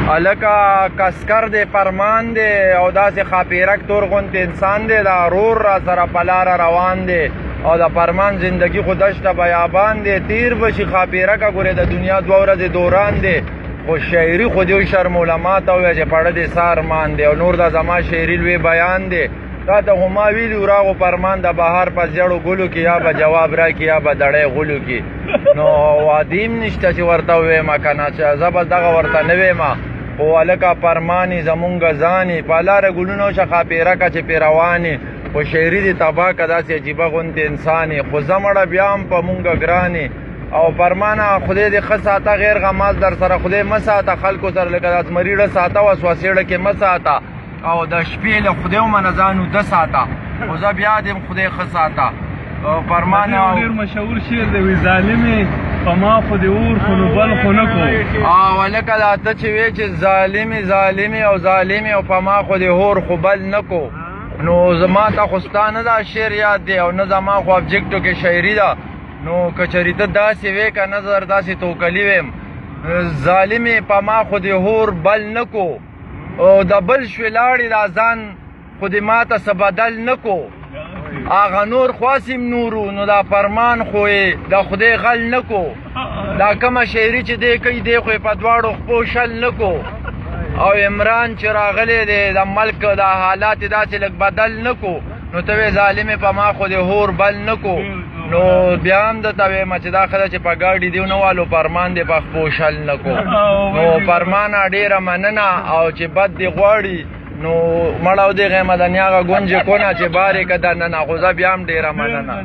الکه کسکر دی پرمان دی او داسې خاپیرک تور غونت انسان دی دا رور را سره په لاره روان دی او د پرمان زندگی خو دشته بیابان دی تیر بشي خاپیرکه ګورې د دنیا دوه ورځې دوران دی خو شاعري خو دې شرم علما ته ووایه چې پړه دې سارمان دی او نور دا زما شاعري لوی بیان دی تا ته خو ما ویلي و راغو پرمان د بهار په زیړو ګلو کې یا به جواب راکړي یا به دړی غلو کې نو وعدې هم نشته چې ورته ووایم که نه چې زه به دغه ورته نه ویم خو هلکه پرمانې زمونږ ځانې په لاره ګلونه وشه خاپیرکه چې پې روانې خو شاعري دې تباه که داسې عجیبه غوندې انسانې خو زه مړه بیا هم په مونږ ګرانې او پرمانه خدای دې ښه ساته غیر غماز در سره خدای مه ساته خلکو سره لکه د زمري ډه ساته وسوسې کې مه ساته او د شپې له خدای ومنه ځان اوده ساته خو زه بیا دې خدای ښه ساته پرمانه ډېر مشهور شعر دی وایي ظالمې په ما خو دې اور خو نو بل خو نه کو او لکه دا ته چې وایې چې ظالمې او ظالمې او په ما خو دې اور خو بل نه کو نو زما ته خو ستا نه دا شعر یاد دی او نه زما خو ابجکټو کې شاعري ده نو که چېرې ته داسې وې که نظر داسې توکلي ویم ظالمې په ما خو دې اور بل نه کو او د بل شوې لاړې دا ځان خو دې ما ته څه بدل نه کو هغه نور خواسم نورو نو دا فرمان خو یې د خدای غل نه کو دا کومه شاعري چې دی کوي دی خو یې په دواړو خپو شل نه کو او عمران چې راغلی دی د ملک دا حالات یې داسې لږ بدل نه کو نو ته وې ظالمې په ما خو دې هور بل نه کو نو بیا هم درته وایم چې دا ښه ده چې په ګاډي دې ونه والو فرمان دې په خپو شل نه کو نو فرمانه ډېره مننه او چې بد دې غواړي نو مړه دې غیمه د نیاغه ګونجې کونه چې بارې که دننه خو زه بیا هم ډېره مننه